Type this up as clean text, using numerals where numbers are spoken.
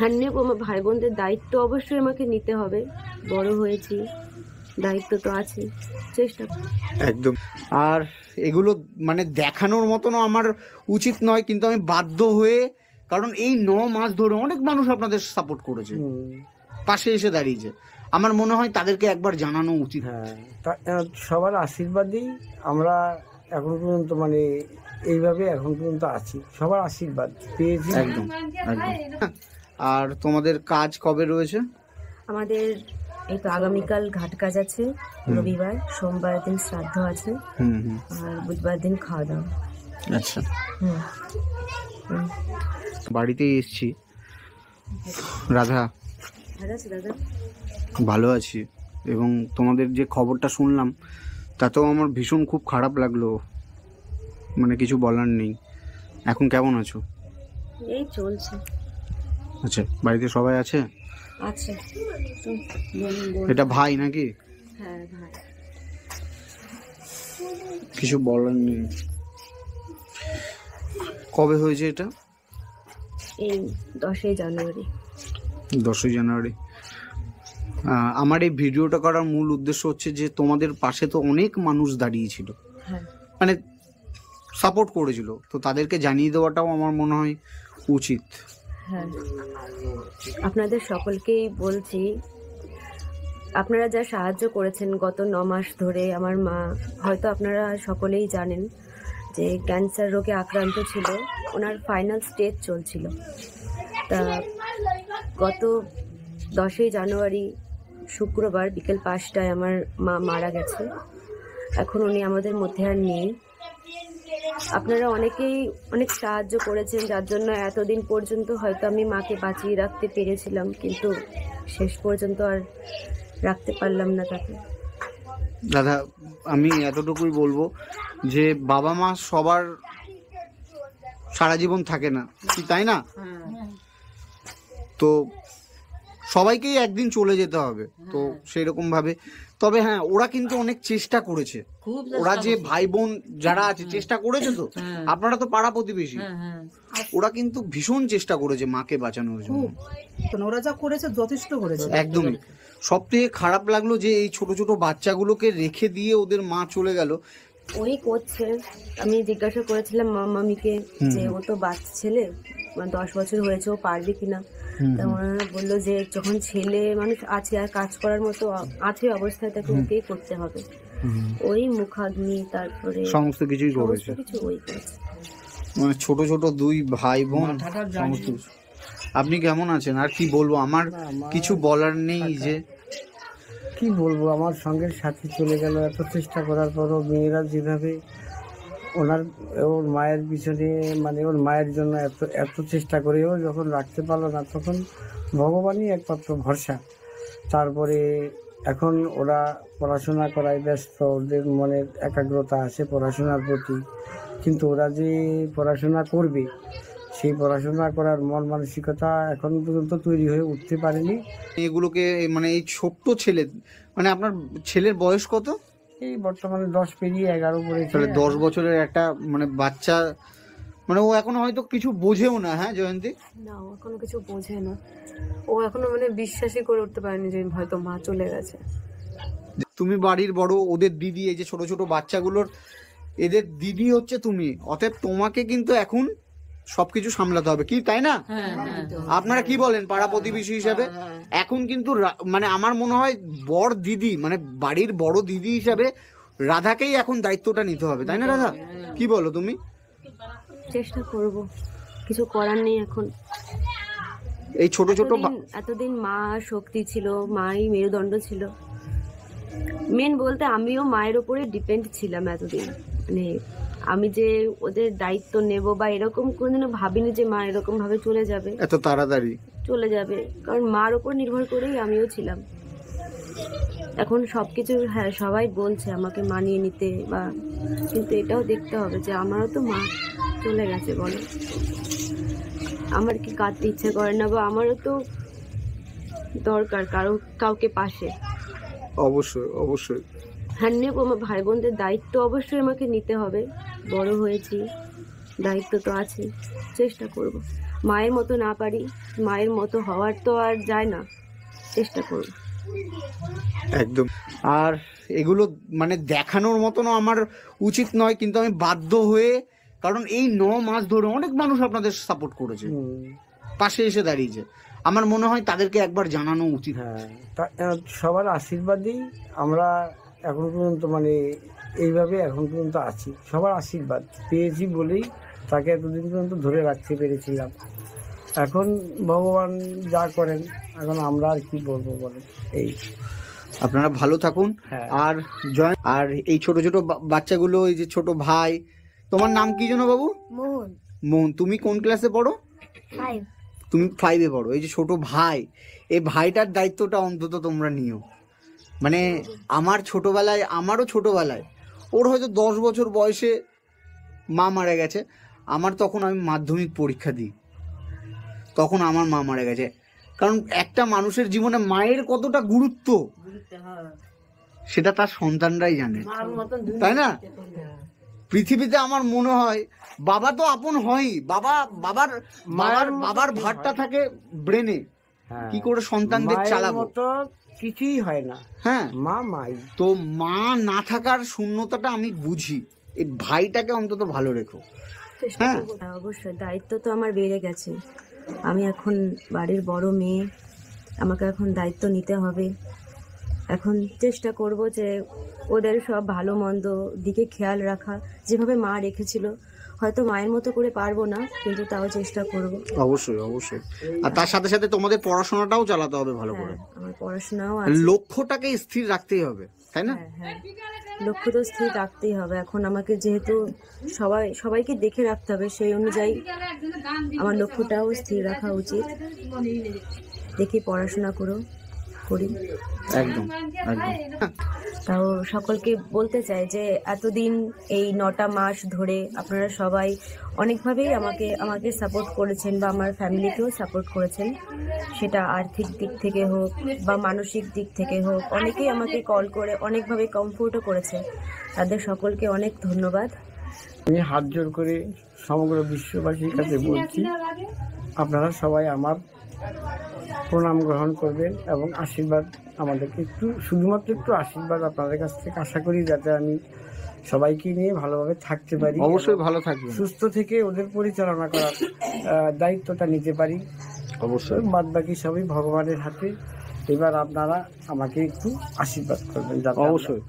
হ্যাঁ, নেবো। আমার ভাই বোনদের দায়িত্ব অবশ্যই আমাকে নিতে হবে, বড় হয়েছি, দায়িত্ব তো আছে, চেষ্টা করব। একদম। আর এগুলো মানে দেখানোর মতনও আমার উচিত নয়, কিন্তু আমি বাধ্য হয়ে, কারণ এই 9 মাস ধরে অনেক মানুষ আপনাদের সাপোর্ট করেছে, পাশে এসে দাঁড়িয়েছে, আমার মনে হয় তাদেরকে একবার জানানো উচিত। হ্যাঁ, সবার আশীর্বাদেই আমরা এখন পর্যন্ত মানে এইভাবে এখন পর্যন্ত আছি, সবার আশীর্বাদ পেয়েছি। একদম একদম। আর তোমাদের কাজ কবে রয়েছে? আমাদের এই তো আগামীকাল ঘাট কাজ আছে, রবিবার, সোমবার দিন শ্রাদ্ধ আছে, আর বুধবার দিন খাওয়া দাওয়া। আচ্ছা, হুম। বাড়িতেই এসছি। রাধা, ভালো আছে দাদা? ভালো আছি, এবং তোমাদের যে খবরটা শুনলাম তাতেও আমার ভীষণ খুব খারাপ লাগলো, মানে কিছু বলার নেই। এখন কেমন আছো? এই চলছে। আচ্ছা, বাড়িতে সবাই আছে? আছে। এটা ভাই নাকি? হ্যাঁ ভাই। কিছু বলার নেই। কবে হয়েছে এটা? এই 10ই জানুয়ারি। 10ই জানুয়ারি। আমার এই ভিডিওটা করার মূল উদ্দেশ্য হচ্ছে যে তোমাদের পাশে তো অনেক মানুষ দাঁড়িয়েছিল, হ্যাঁ, মানে সাপোর্ট করেছিল, তো তাদেরকে জানিয়ে দেওয়াটাও আমার মনে হয় উচিত। হ্যাঁ, আপনাদের সকলকেই বলছি, আপনারা যা সাহায্য করেছেন গত 9 মাস ধরে। আমার মা, হয়তো আপনারা সকলেই জানেন যে ক্যান্সার রোগে আক্রান্ত ছিল, ওনার ফাইনাল স্টেজ চলছিল। তা গত 10ই জানুয়ারি শুক্রবার বিকেল 5টায় আমার মা মারা গেছে। এখন উনি আমাদের মধ্যে আর নেই। আপনারা অনেকেই অনেক সাহায্য করেছেন, যার জন্য এতদিন পর্যন্ত হয়তো আমি মাকে বাঁচিয়ে রাখতে পেরেছিলাম, কিন্তু শেষ পর্যন্ত আর রাখতে পারলাম না তাকে। দাদা, আমি এতটুকুই বলবো যে বাবা মা সবার সারা জীবন থাকে না, কি তাই না? তো সবাইকেই একদিন চলে যেতে হবে, তো সেই রকম ভাবে। তবে হ্যাঁ, ওরা কিন্তু অনেক চেষ্টা করেছে, ওরা যে ভাই বোন যারা আছে চেষ্টা করেছে, তো আপনারা তো পাড়া প্রতিবেশী, ওরা কিন্তু ভীষণ চেষ্টা করেছে মাকে বাঁচানোর জন্য। ওরা যা করেছে যথেষ্ট করেছে। একদমই। সব থেকে খারাপ লাগলো যে এই ছোট ছোট বাচ্চাগুলোকে রেখে দিয়ে ওদের মা চলে গেল। ওই করছে, আমি জিজ্ঞাসা করেছিলাম মামিকে যে ও তো বাচ্চা ছেলে, 10 বছর হয়েছে, ও পারবে কিনা। তা ওনারা বললো যে যখন ছেলে মানুষ আছে আর কাজ করার মতো আছে অবস্থায়, তাকে ওকেই করতে হবে। ওই মুখাগ্নি, তারপরে সমস্ত কিছুই করেছে, কিছু ওই করেছে। মানে ছোট ছোট 2 ভাই বোন সমস্ত। আপনি কেমন আছেন? আর কি বলবো, আমার কিছু বলার নেই। যে কি বলবো, আমার সঙ্গের সাথী চলে গেল, এত চেষ্টা করার পরও মেয়েরা যেভাবে ওর মায়ের পিছনে, মানে ওর মায়ের জন্য এত এত চেষ্টা করেও যখন রাখতে পারলো না, তখন ভগবানই একমাত্র ভরসা। তারপরে এখন ওরা পড়াশোনা করায় ব্যস্ত, ওদের মনের একাগ্রতা আছে পড়াশোনার প্রতি, কিন্তু ওরা যে পড়াশোনা করবে সেই পড়াশোনা করার মন মানসিকতা এখন পর্যন্ত তৈরি হয়ে উঠতে পারেনি। এগুলোকে, মানে এই ছোট্ট ছেলে, মানে আপনার ছেলের বয়স কত? এই বর্তমানে 10 পেরিয়ে 11 পড়েছে। 10 বছরের একটা মানে বাচ্চা, মানে ও এখনো হয়তো কিছু বোঝেও না। হ্যাঁ জয়ন্তী? না, ও এখনো কিছু বোঝে না। ও এখনো মানে বিশ্বাসই করে উঠতে পারেনি যে হয়তো মা চলে গেছে। তুমি বাড়ির বড়, ওদের দিদি, এই যে ছোট ছোট বাচ্চাগুলোর এদের দিদি হচ্ছে তুমি, অতএব তোমাকে কিন্তু এখন সবকিছু সামলাতে হবে, কি তাই না? আপনারা কি বলেন পাড়া প্রতিবেশী হিসাবে? এখন কিন্তু মানে আমার মনে হয় বড় দিদি, মানে বাড়ির বড় দিদি হিসাবে রাধাকেই এখন দায়িত্বটা নিতে হবে, তাই না রাধা? কি বলো তুমি? চেষ্টা করব, কিছু করার নেই এখন। এই ছোট ছোট এতদিন মা শক্তি ছিল, মাই মেরুদণ্ড ছিল। মেন বলতে আমিও মায়ের উপরে ডিপেন্ড ছিলাম এতদিন। মানে আমি যে ওদের দায়িত্ব নেব বা এরকম কোনোদিনও ভাবিনি যে মা এরকম ভাবে চলে যাবে, এত তাড়াতাড়ি চলে যাবে, কারণ মার উপর নির্ভর করেই আমিও ছিলাম। এখন সবকিছু, হ্যাঁ সবাই বলছে আমাকে মানিয়ে নিতে, বা কিন্তু এটাও দেখতে হবে যে আমারও তো মা চলে গেছে, বলো আমার কি কাঁদতে ইচ্ছে করে না, বা আমারও তো দরকার কাউকে পাশে। অবশ্যই অবশ্যই। হ্যাঁ, নেবো। আমার ভাই বোনদের দায়িত্ব অবশ্যই আমাকে নিতে হবে, বড় হয়েছি, দায়িত্ব তো আছে, চেষ্টা করব। মায়ের মতো না পারি, মায়ের মতো হওয়ার তো আর যায় না, চেষ্টা করব। একদম। আর এগুলো মানে দেখানোর মতনও আমার উচিত নয়, কিন্তু আমি বাধ্য হয়ে, কারণ এই 9 মাস ধরে অনেক মানুষ আপনাদের সাপোর্ট করেছে, পাশে এসে দাঁড়িয়েছে, আমার মনে হয় তাদেরকে একবার জানানো উচিত। হ্যাঁ, সবার আশীর্বাদেই আমরা এখন পর্যন্ত মানে এইভাবে এখন পর্যন্ত আছি। সবার আশীর্বাদ পেয়েছি বলেই তাকে এতদিন পর্যন্ত ধরে রাখতে পেরেছিলাম। এখন ভগবান যা করেন, এখন আমরা আর কি বলবো বলেন। এই আপনারা ভালো থাকুন। হ্যাঁ। আর জয়, আর এই ছোট ছোট বাচ্চাগুলো, এই যে ছোট ভাই, তোমার নাম কি যেন বাবু? মোহন। মোহন, তুমি কোন ক্লাসে পড়ো? 5। তুমি 5-এ পড়ো। এই যে ছোট ভাই, এই ভাইটার দায়িত্বটা অন্তত তোমরা নিও। মানে আমার ছোটবেলায়, আমারও ছোটবেলায়, ওর হয়তো 10 বছর বয়সে মা মারা গেছে। আমার তখন, আমি মাধ্যমিক পরীক্ষা দিই, তখন আমার মা মারা গেছে। কারণ একটা মানুষের জীবনে মায়ের কতটা গুরুত্ব সেটা তার সন্তানরাই জানে, তাই না? পৃথিবীতে আমার মনে হয় বাবা তো আপন হয়ই, বাবার ভারটা থাকে ব্রেনে, হ্যাঁ, কি করে সন্তানদের মায়ের চালাবো। মতো কিছুই হয় না। হ্যাঁ, মাই তো মা না থাকার শূন্যতাটা আমি বুঝি। এই ভাইটাকে অন্তত ভালো রেখো। হ্যাঁ, অবশ্যই দায়িত্ব তো আমার বেড়ে গেছে। আমি এখন বাড়ির বড় মেয়ে, আমাকে এখন দায়িত্ব নিতে হবে। এখন চেষ্টা করব যে ওদের সব ভালো মন্দ দিকে খেয়াল রাখা, যেভাবে মা রেখেছিল। হয়তো মায়ের মতো করে পারবো না, কিন্তু তাও চেষ্টা করব। অবশ্যই অবশ্যই। আর তার সাথে সাথে তোমাদের পড়াশোনাটাও চালাতে হবে ভালো করে। হ্যাঁ, আমার পড়াশোনাও আছে। লক্ষ্যটাকে স্থির রাখতেই হবে, তাই না? হ্যাঁ হ্যাঁ, লক্ষ্য তো স্থির রাখতেই হবে। এখন আমাকে যেহেতু সবাইকে দেখে রাখতে হবে, সেই অনুযায়ী আমার লক্ষ্যটাও স্থির রাখা উচিত। দেখি পড়াশোনা করি। একদম একদম। তাও সকলকে বলতে চাই যে এতদিন এই 9টা মাস ধরে আপনারা সবাই অনেকভাবেই আমাকে সাপোর্ট করেছেন, বা আমার ফ্যামিলিকেও সাপোর্ট করেছেন। সেটা আর্থিক দিক থেকে হোক বা মানসিক দিক থেকে হোক, অনেকেই আমাকে কল করে অনেকভাবে কমফোর্টও করেছে। তাদের সকলকে অনেক ধন্যবাদ। আমি হাত জোর করে সমগ্র বিশ্ববাসীর কাছে বলছি, আপনারা সবাই আমার প্রণাম গ্রহণ করবেন এবং আশীর্বাদ আমাদেরকে শুধুমাত্র একটু আশীর্বাদ আপনাদের কাছ থেকে আশা করি, যাতে আমি সবাইকে নিয়ে ভালোভাবে থাকতে পারি। অবশ্যই ভালো থাকবে, সুস্থ থেকে ওদের পরিচালনা করার দায়িত্বটা নিতে পারি। অবশ্যই। বাদ বাকি সবই ভগবানের হাতে। এবার আপনারা আমাকে একটু আশীর্বাদ করবেন। অবশ্যই।